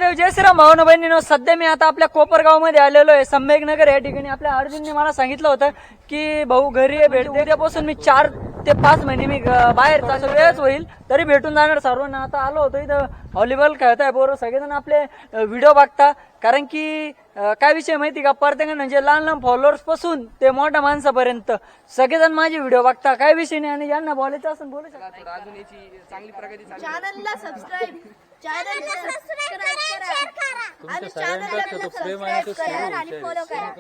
महादेव जय श्रीराम भावना बहिणीनो. सध्या मी आता आपल्या कोपरगाव मध्ये आलेलो आहे, संभाजीनगर या ठिकाणी. आपल्या अर्जुनने मला सांगितलं होतं की भाऊ घरी ये भेट. उद्यापासून मी 4 ते 5 महिने मी बाहेर वेळच होईल तरी भेटून जाणार सर्वांना. आता आलो होतो इथं व्हॉलीबॉल खेळताय बरोबर सगळेजण आपले व्हिडिओ बघता. कारण की काय विषय माहिती का, प्रत्येकाने म्हणजे लहान लहान फॉलोअर्स पासून ते मोठ्या माणसापर्यंत सगळेजण माझे व्हिडिओ बघता. काय विषय नाही आणि यांना बोलायचं असं बोलू शकता. अजून याची चांगली प्रगती चालू चॅनलला सबस्क्राइब चॅनलला सबस्क्राइब करा आणि चॅनलला सबस्क्राइब करा आणि फॉलो करा.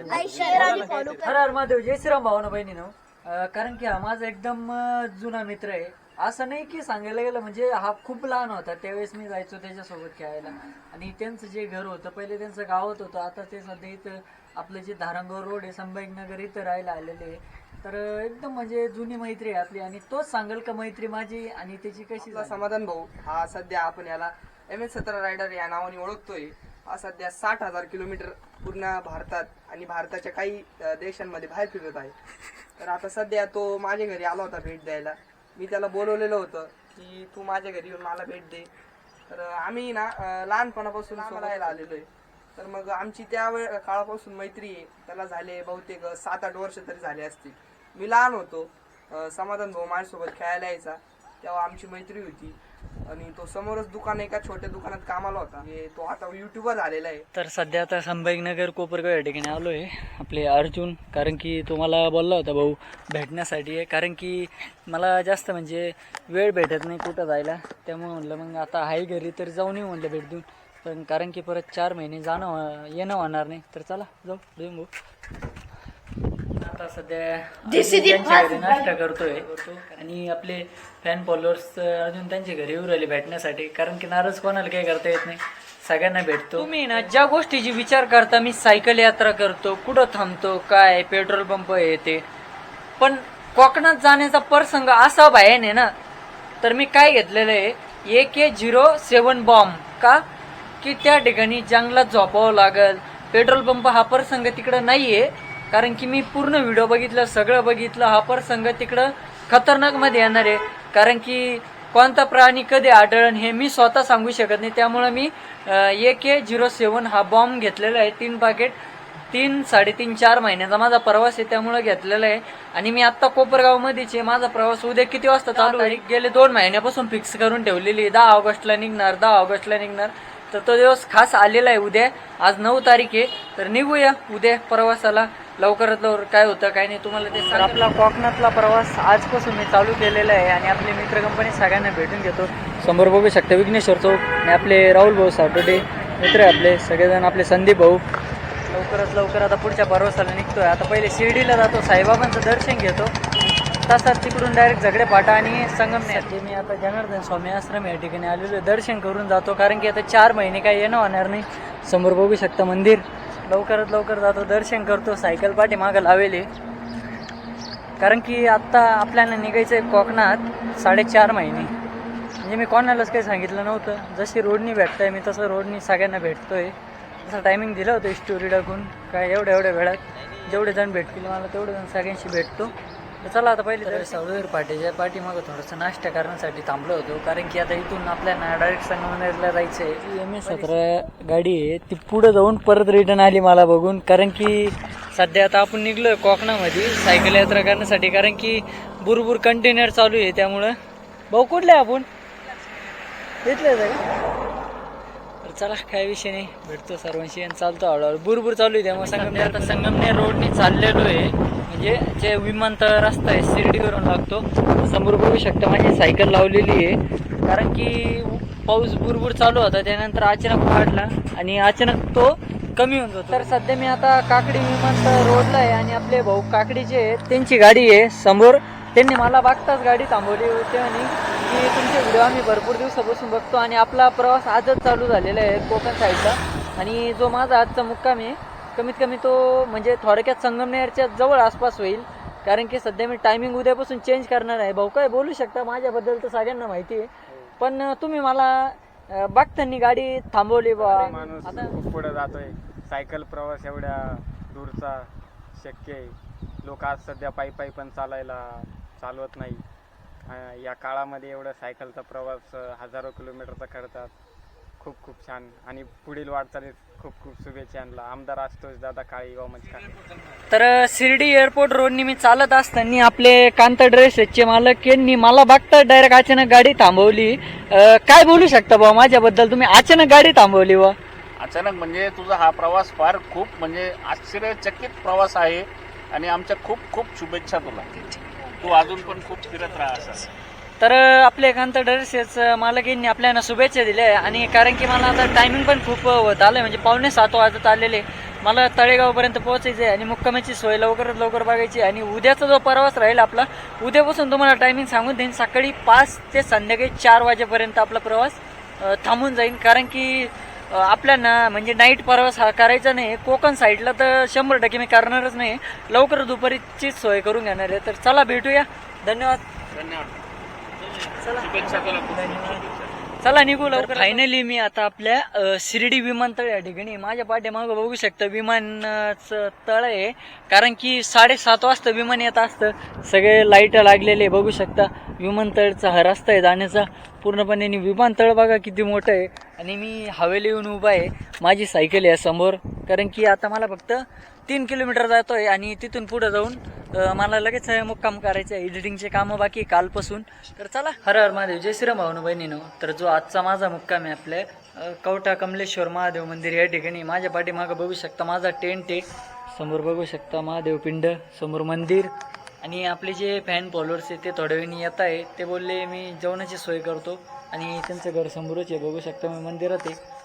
लाईक शेअर आणि फॉलो करा. हर हर महादेव जय श्रीराम भावना बहिणीनो. कारण की हा माझा एकदम जुना मित्र आहे. असं नाही की सांगायला गेलं म्हणजे हा खूप लहान होता त्यावेळेस मी जायचो त्याच्यासोबत खेळायला. आणि त्यांचं जे घर होतं पहिले त्यांचं गावात होतं, आता ते सध्या इथं आपलं जे धारणगाव रोड आहे संभाजीनगर इथं राहायला आलेले आहे. तर एकदम म्हणजे जुनी मैत्री आहे आपली. आणि तोच सांगेल का मैत्री माझी आणि त्याची कशी आपला समाधान भाऊ हा सध्या आपण याला MS17 रायडर या नावाने ओळखतोय. हा सध्या 60,000 किलोमीटर पूर्ण भारतात आणि भारताच्या काही देशांमध्ये बाहेर फिरत आहे. तर आता सध्या तो माझ्या घरी आला होता भेट द्यायला. मी त्याला बोलवलेलं होतं की तू माझ्या घरी येऊन मला भेट दे. तर आम्ही ना लहानपणापासून राहायला आलेलो आहे. तर मग आमची त्या काळापासून मैत्री आहे. त्याला झाले बहुतेक 7-8 वर्ष तरी झाले असतील. मी लहान होतो, समाधान भाऊ माझ्यासोबत खेळायला यायचा तेव्हा आमची मैत्री होती. आणि तो समोरच दुकान एका छोट्या दुकानात कामाला होता. तो आता युट्यूबर झालेला आहे. तर सध्या आता संभाजीनगर कोपरगाव या ठिकाणी आलो आहे आपले अर्जुन. कारण की तो मला बोलला होता भाऊ भेटण्यासाठी आहे. कारण की मला जास्त म्हणजे वेळ भेटत नाही कुठं जायला, त्यामुळे म्हणलं मग आता आहे घरी तर जाऊन येऊ म्हणलं भेट देऊन. पण कारण की परत 4 महिने येणं होणार नाही. तर चला जाऊ भाऊ. आता सध्या नाश्ता करतोय आणि आपले फॅन फॉलोअर्स अजून त्यांच्या घरी येऊ राहिले भेटण्यासाठी. कारण की नाराज कोणाला काही करता येत नाही, सगळ्यांना भेटतो. तुम्ही ना ज्या गोष्टीची विचार करता, मी सायकल यात्रा करतो, कुठं थांबतो, काय पेट्रोल पंप येते, पण कोकणात जाण्याचा प्रसंग असा भयान आहे ना. तर मी काय घेतलेलं आहे AK-07 बॉम्ब. का की त्या ठिकाणी जंगलात झोपावं लागल. पेट्रोल पंप हा प्रसंग तिकडं नाहीये. कारण की मी पूर्ण व्हिडिओ बघितलं, सगळं बघितलं. हा प्रसंग तिकडं खतरनाक मध्ये येणार आहे. कारण की कोणता प्राणी कधी आढळण हे मी स्वतः सांगू शकत नाही. त्यामुळे मी AK-07 हा बॉम्ब घेतलेला आहे. 3 पॅकेट. 3-3.5-4 महिन्याचा माझा प्रवास आहे त्यामुळे घेतलेला आहे. आणि मी आता कोपरगाव मध्येच आहे. माझा प्रवास उद्या किती वाजता चालू आहे गेले 2 महिन्यापासून फिक्स करून ठेवलेली आहे. 10 ऑगस्टला निघणार, 10 ऑगस्टला निघणार. तर तो दिवस खास आलेला आहे उद्या. आज 9 तारीख आहे. तर निघूया उद्या प्रवासाला. लवकरात लवकर काय होतं काय नाही तुम्हाला ते सांग. आपला कोकणातला प्रवास आजपासून मी चालू केलेला आहे आणि आपली मित्र कंपनी सगळ्यांना भेटून घेतो. समोर बघू शकता विघ्नेश्वर चौक आणि आपले राहुल भाऊ साटोडे मित्र आहे आपले सगळेजण. आपले संदीप भाऊ. लवकरात लवकर आता पुढच्या प्रवासाला निघतोय. आता पहिले शिर्डीला जातो, साईबाबांचं दर्शन घेतो. तसाच तिकडून डायरेक्ट झगडेपाटा आणि संगमनेर. मी आता जनार्दन स्वामी आश्रम या ठिकाणी आलेलो दर्शन करून जातो. कारण की आता 4 महिने काही येणं होणार नाही. समोर बघू शकता मंदिर. लवकरात लवकर जातो, दर्शन करतो. सायकल पाठी मागं लावेली. कारण की आत्ता आपल्याला निघायचं आहे कोकणात 4.5 महिने. म्हणजे मी कोणालाच काही सांगितलं नव्हतं. जशी रोडनी भेटताय मी तसं रोडनी सगळ्यांना भेटतोय. तसं टायमिंग दिलं होतं स्टोरी टाकून. काय एवढ्या वेळात जेवढे जण भेटतील मला तेवढे जण सगळ्यांशी भेटतो. तर चला आता पहिले सावळीर पाटीच्या पाठीमागं थोडंसं नाश्ता करण्यासाठी थांबलो होतो. कारण की आता इथून आपल्याला डायरेक्ट संगमनेरला जायचं आहे. MS17 गाडी आहे ती पुढं जाऊन परत रिटर्न आली मला बघून. कारण की सध्या आता आपण निघलोय कोकणामध्ये सायकल यात्रा करण्यासाठी. कारण की बुरबुर कंटेनर चालू आहे त्यामुळं. भाऊ कुठले आपण घेतलं का? तर चला काय विषय नाही, भेटतो सर्वांशी आणि चालतो हळूहळू. बुरबुर चालू आहे त्यामुळे संगमनेर आता संगमनेर रोडने चाललेलो आहे. म्हणजे जे विमानतळ रस्ता आहे शिर्डीवरून लागतो. समोर बघू शकता माझी सायकल लावलेली आहे. कारण की पाऊस बुरबुर चालू होता त्यानंतर अचानक वाढला आणि अचानक तो कमी होऊन जातो. तर सध्या मी आता काकडी विमानतळ रोडला आहे आणि आपले भाऊ काकडीचे आहेत त्यांची गाडी आहे समोर. त्यांनी मला बघताच गाडी थांबवली होती आणि की तुमचे व्हिडिओ आम्ही भरपूर दिवसापासून बघतो आणि आपला प्रवास आजच चालू झालेला आहे कोकण साईडचा. आणि जो माझा आजचा मुक्काम आहे कमीत कमी तो म्हणजे थोडक्यात संगमनेरच्या जवळ आसपास होईल. कारण की सध्या मी टायमिंग उद्यापासून चेंज करणार आहे. भाऊ काय बोलू शकता माझ्याबद्दल तर सगळ्यांना माहिती आहे. पण तुम्ही मला बघताना गाडी थांबवली बा. आता खूप पुढे जातोय. सायकल प्रवास एवढ्या दूरचा शक्य आहे. लोक आज सध्या पायी पण चालवत नाही. या काळामध्ये एवढा सायकलचा प्रवास हजारो किलोमीटरचा करतात. खूप खूप छान आणि पुढील वाटचालीत खूप खूप शुभेच्छा यांना. आमदार आशुतोष दादा काळे युवा मंच कारंजा. तर शिर्डी एअरपोर्ट रोडनी मी चालत असताना आपले कांता ड्रेसेसचे मालक यांनी मला बघता डायरेक्ट अचानक गाडी थांबवली. काय बोलू शकता भाऊ माझ्याबद्दल, तुम्ही अचानक गाडी थांबवली व अचानक म्हणजे तुझा हा प्रवास फार खूप म्हणजे आश्चर्यचकित प्रवास आहे आणि आमच्या खूप खूप शुभेच्छा तुला. तू अजून पण खूप फिरत राहा असं. तर आपले कांता ड्रेसेस मालक यांनी आपल्याला शुभेच्छा दिल्या आणि कारण की मला आता टायमिंग पण खूप होत आलं म्हणजे 6:45 वाजत आलेले. मला तळेगावपर्यंत पोहोचायचं आहे आणि मुक्कामाची सोय लवकरात लवकर बघायची आणि उद्याचा जो प्रवास राहील आपला उद्यापासून तुम्हाला टायमिंग सांगून देईन. सकाळी 5 ते संध्याकाळी 4 वाजेपर्यंत आपला प्रवास थांबून जाईल कारण की आपल्याला म्हणजे नाईट प्रवास हा करायचा नाही. कोकण साईडला तर 100% मी करणारच नाही. लवकर दुपारीचीच सोय करून घेणार आहे. तर चला भेटूया. धन्यवाद. शुभेच्छा तुला खूप. चला निघू लवकर. फायनली मी आता आपल्या शिर्डी विमानतळ या ठिकाणी माझ्या पाठीमागं बघू शकता विमानाचं तळ आहे कारण की 7:30 वाजता विमान येत असतं. सगळे लाईट लागलेले बघू शकता. विमानतळचा हा रस्ता आहे जाण्याचा पूर्णपणे. विमानतळ बघा किती मोठं आहे आणि मी हवेली येऊन उभा आहे. माझी सायकल आहे समोर कारण की आता मला फक्त 3 किलोमीटर जातोय आणि तिथून पुढे जाऊन मला लगेच मुक्काम करायचं आहे. एडिटिंगचे कामं बाकी कालपासून. तर चला. हर हर महादेव. जय श्रीराम भावनो बहिणीनो. तर जो आजचा माझा मुक्काम आहे आपल्या कवठा कमलेश्वर महादेव मंदिर या ठिकाणी माझ्या पाठीमागं बघू शकता माझा टेंट आहे. समोर बघू शकता महादेव पिंड, समोर मंदिर आणि आपले जे फॅन फॉलोअर्स आहे ते थोड्या वेळी येत आहे. ते बोलले मी जेवणाची सोय करतो आणि त्यांचं घर समोरच आहे बघू शकता. मी मंदिरात आहे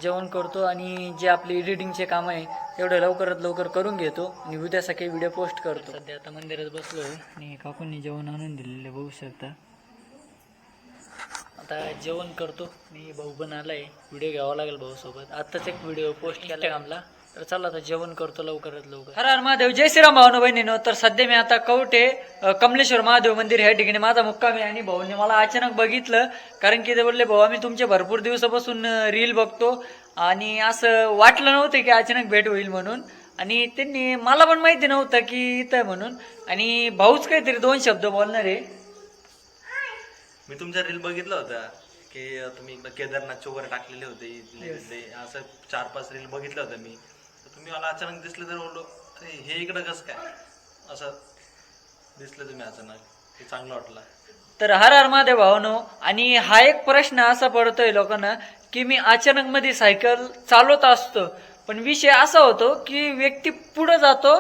जेवण करतो आणि जे आपले एडिटिंगचे काम आहे तेवढं लवकरात लवकर करून घेतो आणि उद्या सकाळी व्हिडिओ पोस्ट करतो. सध्या आता मंदिरात बसलो आणि काकूंनी जेवण आणून दिलेले बघू शकता. आता जेवण करतो. मी भाऊ पण आलाय, व्हिडिओ घ्यावा लागेल भाऊ सोबत. आत्ताच एक व्हिडिओ पोस्ट केला आमला. तर चला आता जेवण करतो लवकरात लवकर. हर हर महादेव. जय श्रीराम भावनो बहिणीनो. तर सध्या मी आता कवठे कमलेश्वर महादेव मंदिर ह्या ठिकाणी माझा मुक्काम आहे आणि भाऊने मला अचानक बघितलं कारण की ते बोलले भाऊ आम्ही तुमचे भरपूर दिवसापासून रील बघतो आणि असं वाटलं नव्हतं की अचानक भेट होईल म्हणून. आणि त्यांनी मला पण माहिती नव्हतं की इथं म्हणून आणि भाऊच काहीतरी 2 शब्द बोलणार आहे. मी तुमचा रील बघितला होता की तुम्ही केदारनाथचे वगैरे टाकलेले होते इथले असं 4-5 रील बघितलं होतं मी. तुम्ही मला अचानक दिसले तर बोललो अरे हे इकडं कसं काय असं दिसलं तुम्ही अचानक. हे चांगलं वाटलं. तर हर हर महादेव भावनो. आणि हा एक प्रश्न असा पडतोय लोकांना की मी अचानक मध्ये सायकल चालवत असतो पण विषय असा होतो की व्यक्ती पुढे जातो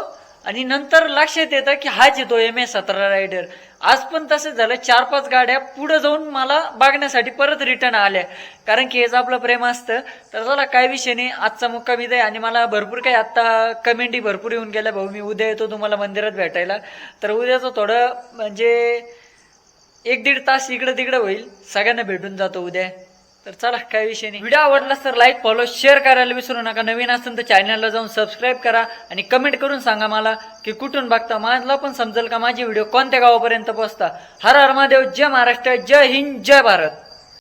आणि नंतर लक्षात येतं की हाच येतो MS-17 रायडर. आज पण तसंच झालं. 4-5 गाड्या पुढे जाऊन मला बघण्यासाठी परत रिटर्न आल्या कारण की हेच आपलं प्रेम असतं. तर चला काय विषय नाही. आजचा मुक्काम इथे आणि मला भरपूर काही आता कमेंटी भरपूर येऊन गेल्या भाऊ मी उद्या येतो तुम्हाला मंदिरात भेटायला. तर उद्याचं थोडं म्हणजे 1-1.5 तास इकडं तिकडं होईल. सगळ्यांना भेटून जातो उद्या. तर चला काय विषय नाही. व्हिडिओ आवडला तर लाईक फॉलो शेअर करायला विसरू नका. नवीन असेल तर चॅनलला जाऊन सबस्क्राईब करा आणि कमेंट करून सांगा मला की कुठून बघता. मला पण समजेल का माझे व्हिडिओ कोणत्या गावापर्यंत पोहोचता. हर हर महादेव. जय महाराष्ट्र. जय हिंद. जय भारत.